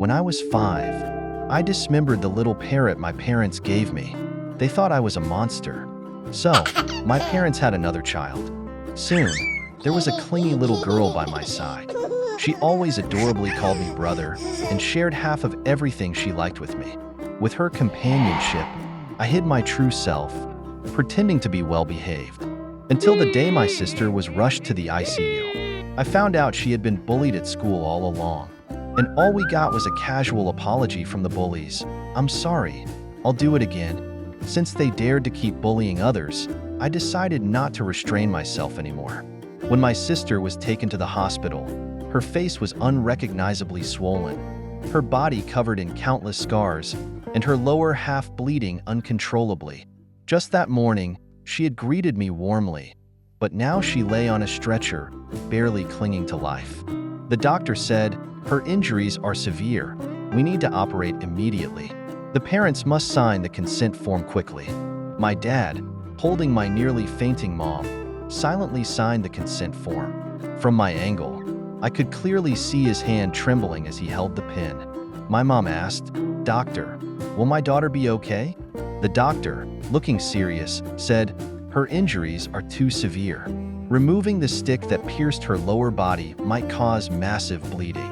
When I was 5, I dismembered the little parrot my parents gave me. They thought I was a monster. So, my parents had another child. Soon, there was a clingy little girl by my side. She always adorably called me brother and shared half of everything she liked with me. With her companionship, I hid my true self, pretending to be well-behaved. Until the day my sister was rushed to the ICU. I found out she had been bullied at school all along. And all we got was a casual apology from the bullies. "I'm sorry, I'll do it again." Since they dared to keep bullying others, I decided not to restrain myself anymore. When my sister was taken to the hospital, her face was unrecognizably swollen, her body covered in countless scars, and her lower half bleeding uncontrollably. Just that morning, she had greeted me warmly, but now she lay on a stretcher, barely clinging to life. The doctor said, "Her injuries are severe. We need to operate immediately. The parents must sign the consent form quickly." My dad, holding my nearly fainting mom, silently signed the consent form. From my angle, I could clearly see his hand trembling as he held the pen. My mom asked, "Doctor, will my daughter be okay?" The doctor, looking serious, said, "Her injuries are too severe. Removing the stick that pierced her lower body might cause massive bleeding."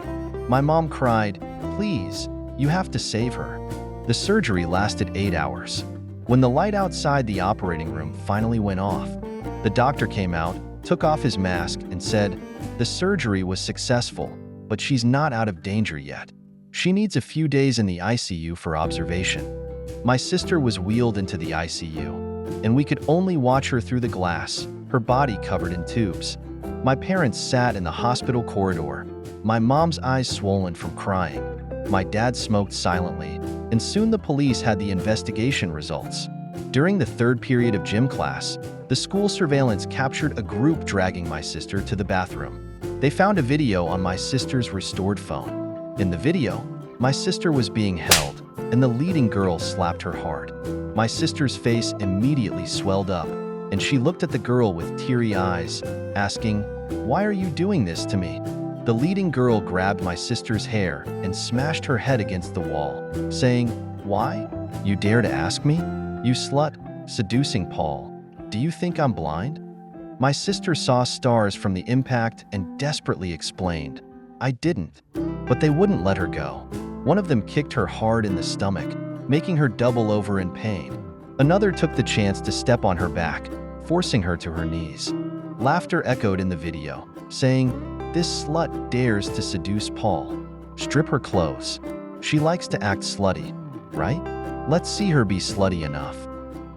My mom cried, "Please, you have to save her." The surgery lasted 8 hours. When the light outside the operating room finally went off, the doctor came out, took off his mask, and said, "The surgery was successful, but she's not out of danger yet. She needs a few days in the ICU for observation." My sister was wheeled into the ICU, and we could only watch her through the glass, her body covered in tubes. My parents sat in the hospital corridor, my mom's eyes swollen from crying. My dad smoked silently, and soon the police had the investigation results. During the third period of gym class, the school surveillance captured a group dragging my sister to the bathroom. They found a video on my sister's restored phone. In the video, my sister was being held, and the leading girl slapped her hard. My sister's face immediately swelled up, and she looked at the girl with teary eyes, asking, "Why are you doing this to me?" The leading girl grabbed my sister's hair and smashed her head against the wall, saying, "Why? You dare to ask me? You slut, seducing Paul. Do you think I'm blind?" My sister saw stars from the impact and desperately explained, "I didn't." But they wouldn't let her go. One of them kicked her hard in the stomach, making her double over in pain. Another took the chance to step on her back, forcing her to her knees. Laughter echoed in the video, saying, "This slut dares to seduce Paul. Strip her clothes. She likes to act slutty, right? Let's see her be slutty enough."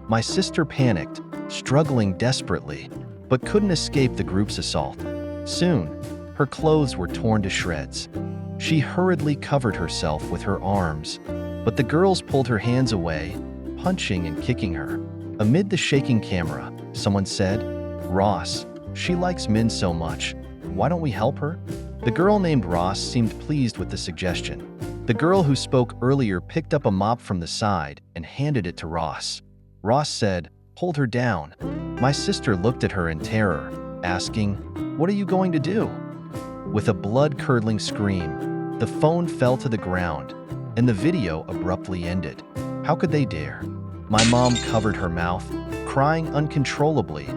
My sister panicked, struggling desperately, but couldn't escape the group's assault. Soon, her clothes were torn to shreds. She hurriedly covered herself with her arms, but the girls pulled her hands away, punching and kicking her. Amid the shaking camera, someone said, "Ross, she likes men so much. Why don't we help her?" The girl named Ross seemed pleased with the suggestion. The girl who spoke earlier picked up a mop from the side and handed it to Ross. Ross said, "Hold her down." My sister looked at her in terror, asking, "What are you going to do?" With a blood-curdling scream, the phone fell to the ground, and the video abruptly ended. How could they dare? My mom covered her mouth, crying uncontrollably,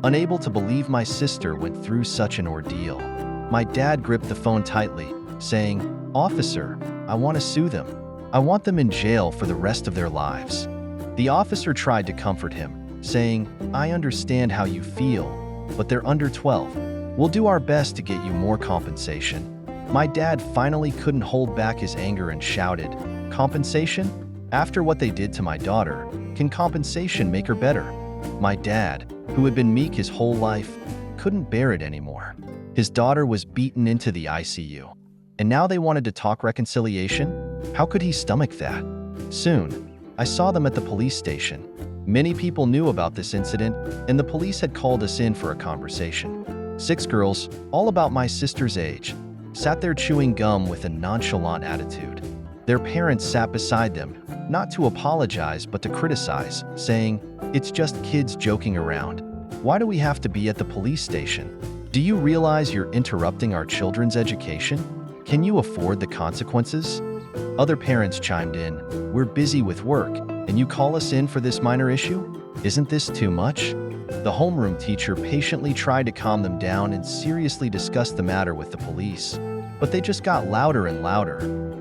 unable to believe my sister went through such an ordeal. My dad gripped the phone tightly, saying, "Officer, I want to sue them. I want them in jail for the rest of their lives." The officer tried to comfort him, saying, "I understand how you feel, but they're under 12. We'll do our best to get you more compensation." My dad finally couldn't hold back his anger and shouted, "Compensation? After what they did to my daughter, can compensation make her better?" My dad, who had been meek his whole life, couldn't bear it anymore. His daughter was beaten into the ICU, and now they wanted to talk reconciliation? How could he stomach that? Soon, I saw them at the police station. Many people knew about this incident, and the police had called us in for a conversation. 6 girls, all about my sister's age, sat there chewing gum with a nonchalant attitude. Their parents sat beside them, not to apologize but to criticize, saying, "It's just kids joking around. Why do we have to be at the police station? Do you realize you're interrupting our children's education? Can you afford the consequences?" Other parents chimed in, "We're busy with work, and you call us in for this minor issue? Isn't this too much?" The homeroom teacher patiently tried to calm them down and seriously discussed the matter with the police. But they just got louder and louder.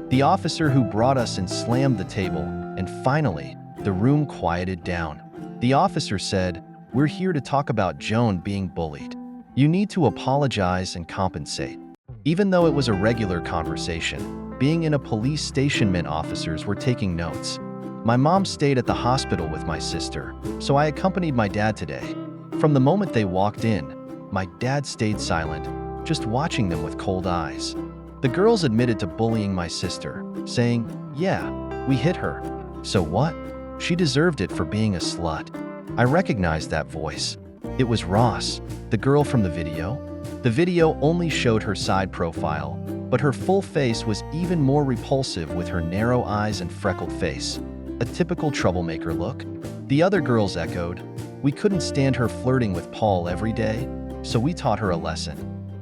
The officer who brought us in slammed the table, and finally, the room quieted down. The officer said, "We're here to talk about Joan being bullied. You need to apologize and compensate." Even though it was a regular conversation, being in a police station meant officers were taking notes. My mom stayed at the hospital with my sister, so I accompanied my dad today. From the moment they walked in, my dad stayed silent, just watching them with cold eyes. The girls admitted to bullying my sister, saying, "Yeah, we hit her." So what? She deserved it for being a slut. I recognized that voice. It was Ross, the girl from the video. The video only showed her side profile, but her full face was even more repulsive with her narrow eyes and freckled face. A typical troublemaker look. The other girls echoed, "We couldn't stand her flirting with Paul every day, so we taught her a lesson."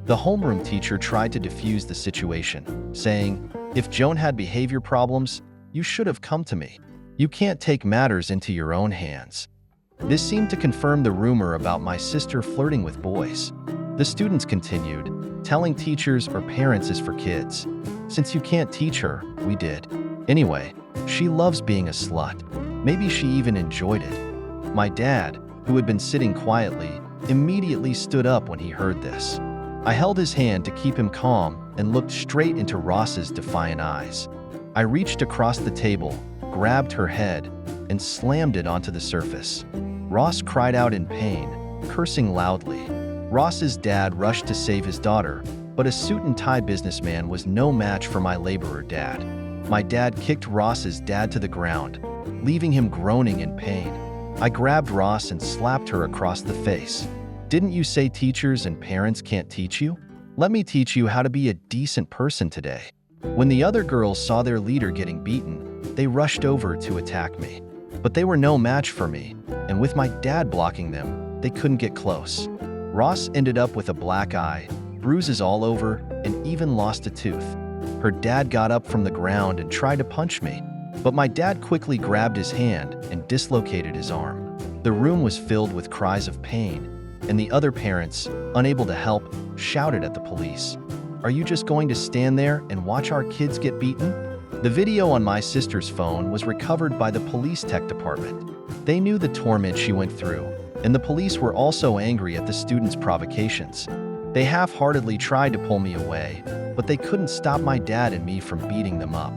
The homeroom teacher tried to defuse the situation, saying, "If Joan had behavior problems, you should have come to me. You can't take matters into your own hands." This seemed to confirm the rumor about my sister flirting with boys. The students continued, "Telling teachers or parents is for kids. Since you can't teach her, we did. Anyway, she loves being a slut. Maybe she even enjoyed it." My dad, who had been sitting quietly, immediately stood up when he heard this. I held his hand to keep him calm and looked straight into Ross's defiant eyes. I reached across the table, grabbed her head, and slammed it onto the surface. Ross cried out in pain, cursing loudly. Ross's dad rushed to save his daughter, but a suit-and-tie businessman was no match for my laborer dad. My dad kicked Ross's dad to the ground, leaving him groaning in pain. I grabbed Ross and slapped her across the face. "Didn't you say teachers and parents can't teach you? Let me teach you how to be a decent person today." When the other girls saw their leader getting beaten, they rushed over to attack me. But they were no match for me, and with my dad blocking them, they couldn't get close. Ross ended up with a black eye, bruises all over, and even lost a tooth. Her dad got up from the ground and tried to punch me, but my dad quickly grabbed his hand and dislocated his arm. The room was filled with cries of pain, and the other parents, unable to help, shouted at the police, "Are you just going to stand there and watch our kids get beaten?" The video on my sister's phone was recovered by the police tech department. They knew the torment she went through, and the police were also angry at the students' provocations. They half-heartedly tried to pull me away, but they couldn't stop my dad and me from beating them up.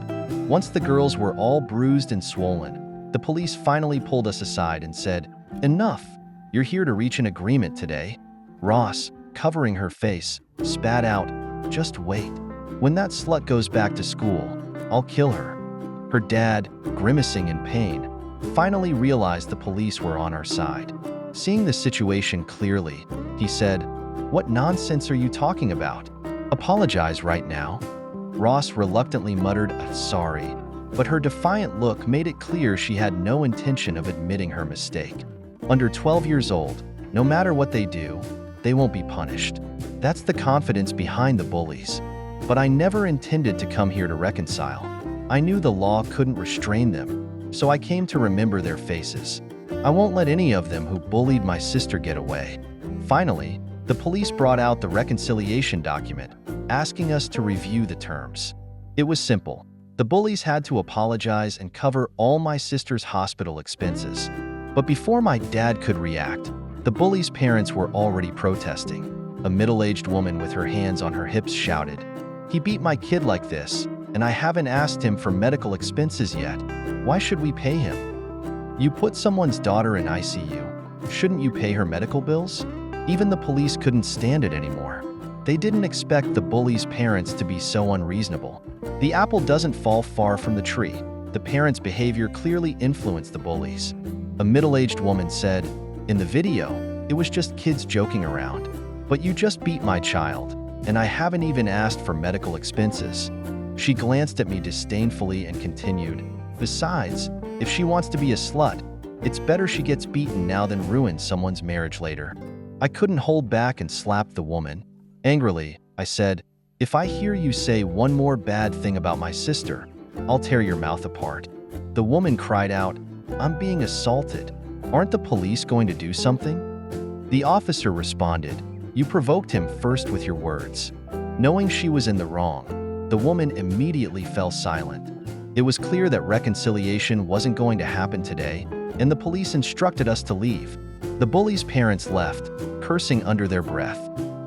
Once the girls were all bruised and swollen, the police finally pulled us aside and said, "Enough! You're here to reach an agreement today." Ross, covering her face, spat out, "Just wait. When that slut goes back to school, I'll kill her." Her dad, grimacing in pain, finally realized the police were on our side. Seeing the situation clearly, he said, "What nonsense are you talking about? Apologize right now." Ross reluctantly muttered, "Sorry," but her defiant look made it clear she had no intention of admitting her mistake. Under 12 years old, no matter what they do, they won't be punished. That's the confidence behind the bullies. But I never intended to come here to reconcile. I knew the law couldn't restrain them, so I came to remember their faces. I won't let any of them who bullied my sister get away. Finally, the police brought out the reconciliation document, asking us to review the terms. It was simple. The bullies had to apologize and cover all my sister's hospital expenses. But before my dad could react, the bullies' parents were already protesting. A middle-aged woman with her hands on her hips shouted, "He beat my kid like this, and I haven't asked him for medical expenses yet. Why should we pay him?" "You put someone's daughter in ICU. Shouldn't you pay her medical bills?" Even the police couldn't stand it anymore. They didn't expect the bullies' parents to be so unreasonable. The apple doesn't fall far from the tree. The parents' behavior clearly influenced the bullies. A middle-aged woman said, "In the video, it was just kids joking around. But you just beat my child, and I haven't even asked for medical expenses." She glanced at me disdainfully and continued, "Besides, if she wants to be a slut, it's better she gets beaten now than ruin someone's marriage later." I couldn't hold back and slapped the woman. Angrily, I said, "If I hear you say one more bad thing about my sister, I'll tear your mouth apart." The woman cried out, "I'm being assaulted. Aren't the police going to do something?" The officer responded, "You provoked him first with your words." Knowing she was in the wrong, the woman immediately fell silent. It was clear that reconciliation wasn't going to happen today, and the police instructed us to leave. The bully's parents left, cursing under their breath.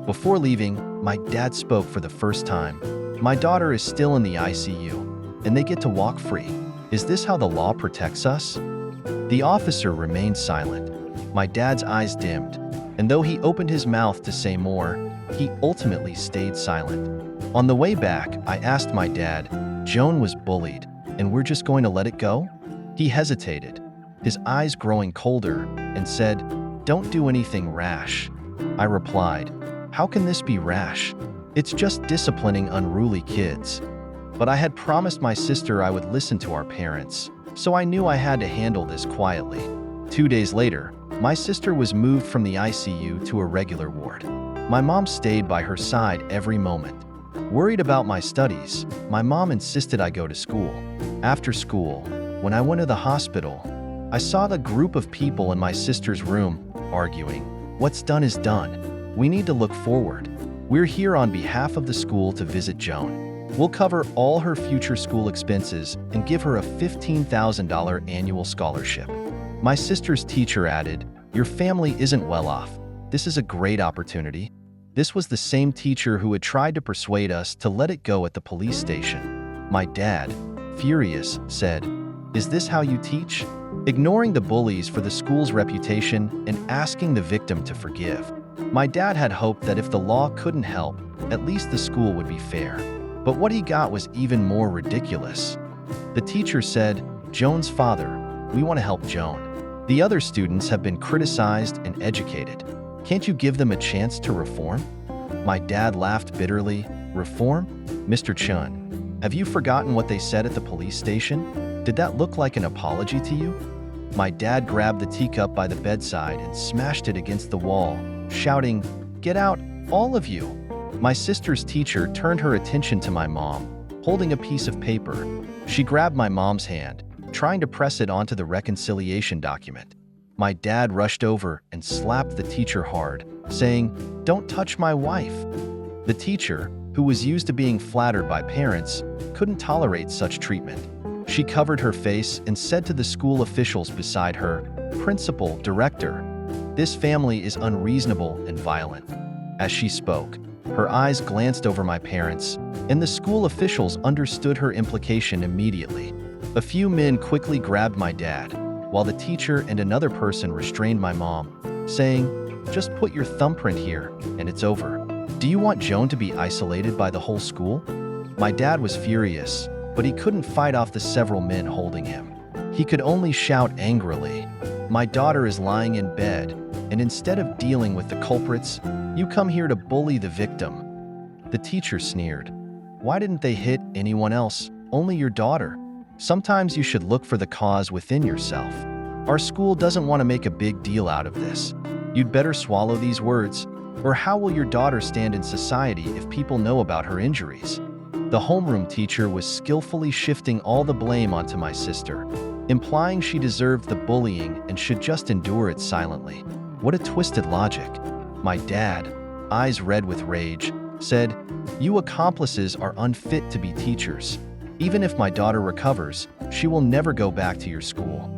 Before leaving, my dad spoke for the first time. "My daughter is still in the ICU, and they get to walk free. Is this how the law protects us?" The officer remained silent. My dad's eyes dimmed, and though he opened his mouth to say more, he ultimately stayed silent. On the way back, I asked my dad, "Joan was bullied, and we're just going to let it go?" He hesitated, his eyes growing colder, and said, "Don't do anything rash." I replied, "How can this be rash? It's just disciplining unruly kids." But I had promised my sister I would listen to our parents, so I knew I had to handle this quietly. 2 days later, my sister was moved from the ICU to a regular ward. My mom stayed by her side every moment. Worried about my studies, my mom insisted I go to school. After school, when I went to the hospital, I saw the group of people in my sister's room arguing. "What's done is done. We need to look forward. We're here on behalf of the school to visit Joan. We'll cover all her future school expenses and give her a $15,000 annual scholarship." My sister's teacher added, "Your family isn't well off. This is a great opportunity." This was the same teacher who had tried to persuade us to let it go at the police station. My dad, furious, said, "Is this how you teach?" Ignoring the bullies for the school's reputation and asking the victim to forgive. My dad had hoped that if the law couldn't help, at least the school would be fair. But what he got was even more ridiculous. The teacher said, "Joan's father, we want to help Joan. The other students have been criticized and educated. Can't you give them a chance to reform?" My dad laughed bitterly. "Reform? Mr. Chun, have you forgotten what they said at the police station? Did that look like an apology to you?" My dad grabbed the teacup by the bedside and smashed it against the wall, shouting, "Get out, all of you!" My sister's teacher turned her attention to my mom, holding a piece of paper. She grabbed my mom's hand, trying to press it onto the reconciliation document. My dad rushed over and slapped the teacher hard, saying, "Don't touch my wife." The teacher, who was used to being flattered by parents, couldn't tolerate such treatment. She covered her face and said to the school officials beside her, "Principal, director, this family is unreasonable and violent." As she spoke, her eyes glanced over my parents, and the school officials understood her implication immediately. A few men quickly grabbed my dad, while the teacher and another person restrained my mom, saying, "Just put your thumbprint here, and it's over. Do you want Joan to be isolated by the whole school?" My dad was furious, but he couldn't fight off the several men holding him. He could only shout angrily, "My daughter is lying in bed, and instead of dealing with the culprits, you come here to bully the victim." The teacher sneered, "Why didn't they hit anyone else? Only your daughter. Sometimes you should look for the cause within yourself. Our school doesn't want to make a big deal out of this. You'd better swallow these words, or how will your daughter stand in society if people know about her injuries?" The homeroom teacher was skillfully shifting all the blame onto my sister, implying she deserved the bullying and should just endure it silently. What a twisted logic. My dad, eyes red with rage, said, "You accomplices are unfit to be teachers. Even if my daughter recovers, she will never go back to your school."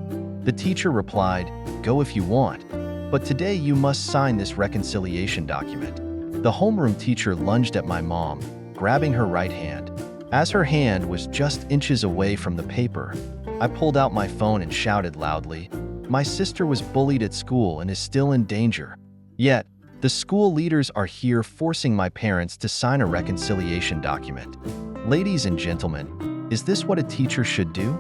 The teacher replied, "Go if you want, but today you must sign this reconciliation document." The homeroom teacher lunged at my mom, grabbing her right hand. As her hand was just inches away from the paper, I pulled out my phone and shouted loudly, "My sister was bullied at school and is still in danger. Yet, the school leaders are here forcing my parents to sign a reconciliation document. Ladies and gentlemen, is this what a teacher should do?"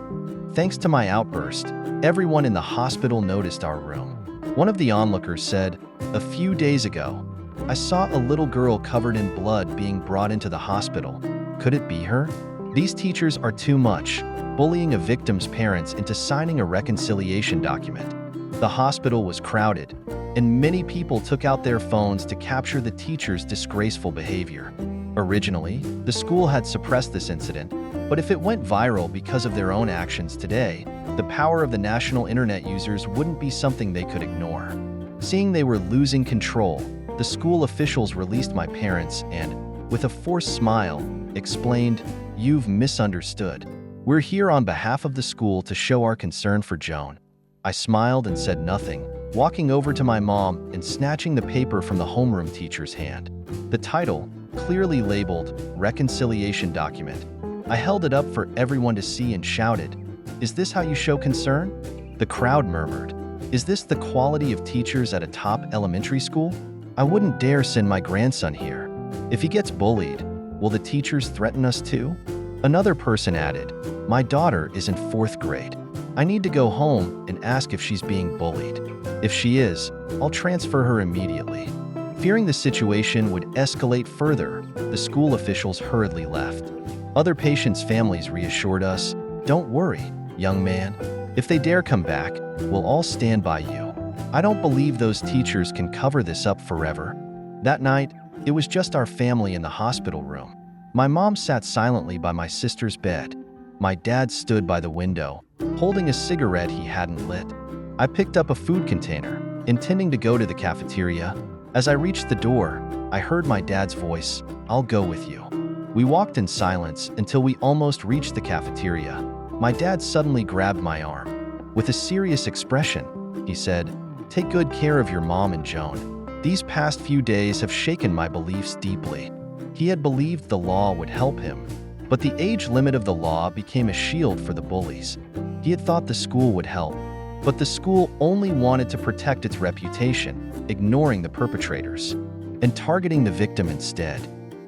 Thanks to my outburst, everyone in the hospital noticed our room. One of the onlookers said, "A few days ago, I saw a little girl covered in blood being brought into the hospital. Could it be her? These teachers are too much, bullying a victim's parents into signing a reconciliation document." The hospital was crowded, and many people took out their phones to capture the teacher's disgraceful behavior. Originally, the school had suppressed this incident, but if it went viral because of their own actions today, the power of the national internet users wouldn't be something they could ignore. Seeing they were losing control, the school officials released my parents and, with a forced smile, explained, "You've misunderstood. We're here on behalf of the school to show our concern for Joan." I smiled and said nothing, walking over to my mom and snatching the paper from the homeroom teacher's hand. The title, clearly labeled Reconciliation Document. I held it up for everyone to see and shouted, "Is this how you show concern?" The crowd murmured, "Is this the quality of teachers at a top elementary school? I wouldn't dare send my grandson here. If he gets bullied, will the teachers threaten us too?" Another person added, "My daughter is in 4th grade. I need to go home and ask if she's being bullied. If she is, I'll transfer her immediately." Fearing the situation would escalate further, the school officials hurriedly left. Other patients' families reassured us, "Don't worry, young man. If they dare come back, we'll all stand by you." I don't believe those teachers can cover this up forever. That night, it was just our family in the hospital room. My mom sat silently by my sister's bed. My dad stood by the window, holding a cigarette he hadn't lit. I picked up a food container, intending to go to the cafeteria. As I reached the door, I heard my dad's voice, "I'll go with you." We walked in silence until we almost reached the cafeteria. My dad suddenly grabbed my arm. With a serious expression, he said, "Take good care of your mom and Joan. These past few days have shaken my beliefs deeply." He had believed the law would help him, but the age limit of the law became a shield for the bullies. He had thought the school would help, but the school only wanted to protect its reputation, ignoring the perpetrators and targeting the victim instead.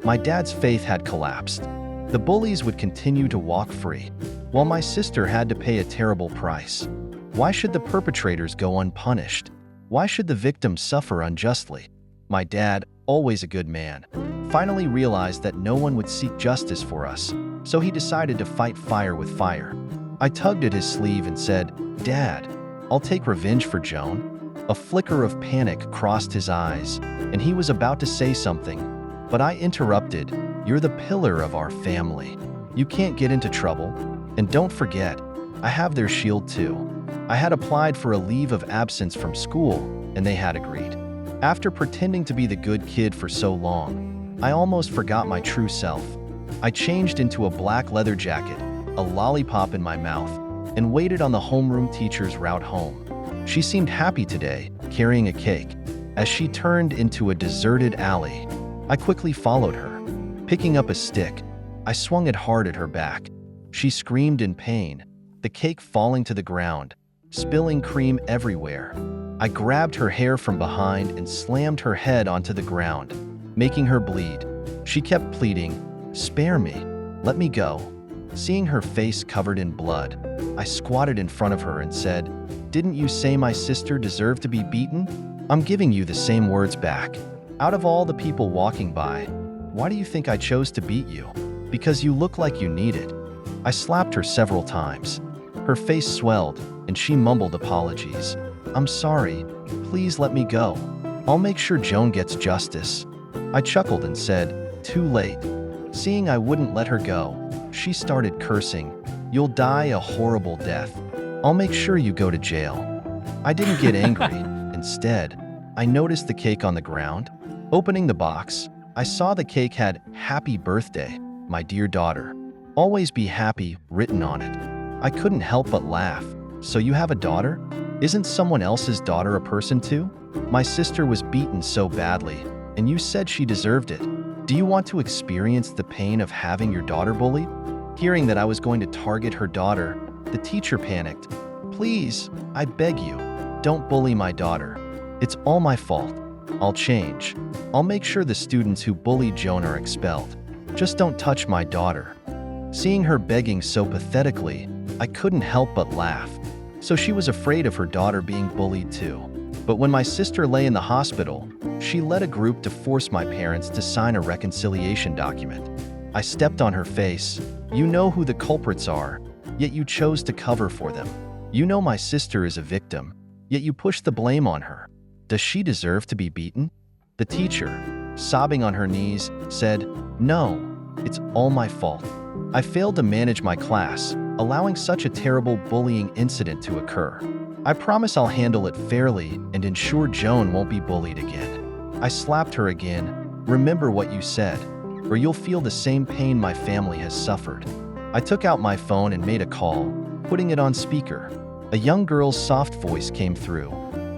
My dad's faith had collapsed. The bullies would continue to walk free, while my sister had to pay a terrible price. Why should the perpetrators go unpunished? Why should the victims suffer unjustly? My dad, always a good man, finally realized that no one would seek justice for us, so he decided to fight fire with fire. I tugged at his sleeve and said, "Dad, I'll take revenge for Joan." A flicker of panic crossed his eyes, and he was about to say something, but I interrupted, "You're the pillar of our family. You can't get into trouble. And don't forget, I have their shield too." I had applied for a leave of absence from school, and they had agreed. After pretending to be the good kid for so long, I almost forgot my true self. I changed into a black leather jacket, a lollipop in my mouth, and waited on the homeroom teacher's route home. She seemed happy today, carrying a cake. As she turned into a deserted alley, I quickly followed her. Picking up a stick, I swung it hard at her back. She screamed in pain, the cake falling to the ground, spilling cream everywhere. I grabbed her hair from behind and slammed her head onto the ground, making her bleed. She kept pleading, "Spare me, let me go." Seeing her face covered in blood, I squatted in front of her and said, "Didn't you say my sister deserved to be beaten? I'm giving you the same words back. Out of all the people walking by, why do you think I chose to beat you? Because you look like you need it." I slapped her several times. Her face swelled, and she mumbled apologies. "I'm sorry. Please let me go. I'll make sure Joan gets justice." I chuckled and said, "Too late." Seeing I wouldn't let her go, she started cursing, "You'll die a horrible death. I'll make sure you go to jail." I didn't get angry. Instead, I noticed the cake on the ground. Opening the box, I saw the cake had "Happy Birthday, my dear daughter. Always be happy" written on it. I couldn't help but laugh. "So you have a daughter? Isn't someone else's daughter a person too? My sister was beaten so badly, and you said she deserved it. Do you want to experience the pain of having your daughter bullied?" Hearing that I was going to target her daughter, the teacher panicked. "Please, I beg you, don't bully my daughter. It's all my fault. I'll change. I'll make sure the students who bullied Joan are expelled. Just don't touch my daughter." Seeing her begging so pathetically, I couldn't help but laugh. So she was afraid of her daughter being bullied too. But when my sister lay in the hospital, she led a group to force my parents to sign a reconciliation document. I stepped on her face. "You know who the culprits are, yet you chose to cover for them. You know my sister is a victim, yet you push the blame on her. Does she deserve to be beaten?" The teacher, sobbing on her knees, said, "No, it's all my fault. I failed to manage my class, allowing such a terrible bullying incident to occur. I promise I'll handle it fairly and ensure Joan won't be bullied again." I slapped her again. "Remember what you said, or you'll feel the same pain my family has suffered." I took out my phone and made a call, putting it on speaker. A young girl's soft voice came through.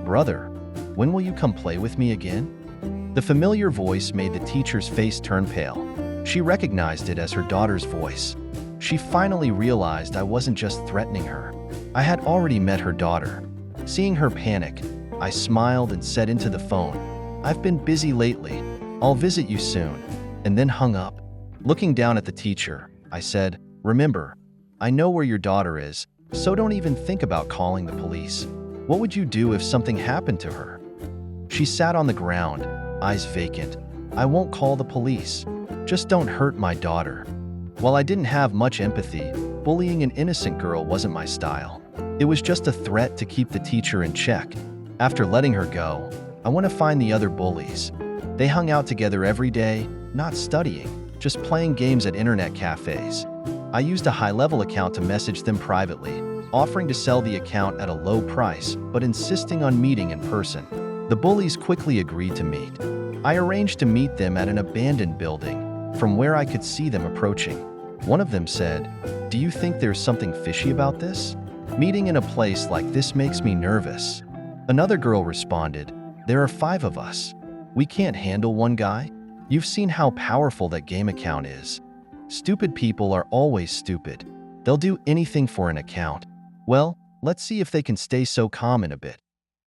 "Brother, when will you come play with me again?" The familiar voice made the teacher's face turn pale. She recognized it as her daughter's voice. She finally realized I wasn't just threatening her. I had already met her daughter. Seeing her panic, I smiled and said into the phone, "I've been busy lately. I'll visit you soon," and then hung up. Looking down at the teacher, I said, "Remember, I know where your daughter is, so don't even think about calling the police. What would you do if something happened to her?" She sat on the ground, eyes vacant. "I won't call the police. Just don't hurt my daughter." While I didn't have much empathy, bullying an innocent girl wasn't my style. It was just a threat to keep the teacher in check. After letting her go, I went to find the other bullies. They hung out together every day, not studying, just playing games at internet cafes. I used a high-level account to message them privately, offering to sell the account at a low price, but insisting on meeting in person. The bullies quickly agreed to meet. I arranged to meet them at an abandoned building, from where I could see them approaching. One of them said, "Do you think there's something fishy about this? Meeting in a place like this makes me nervous." Another girl responded, "There are 5 of us. We can't handle one guy. You've seen how powerful that game account is. Stupid people are always stupid. They'll do anything for an account. Well, let's see if they can stay so calm in a bit."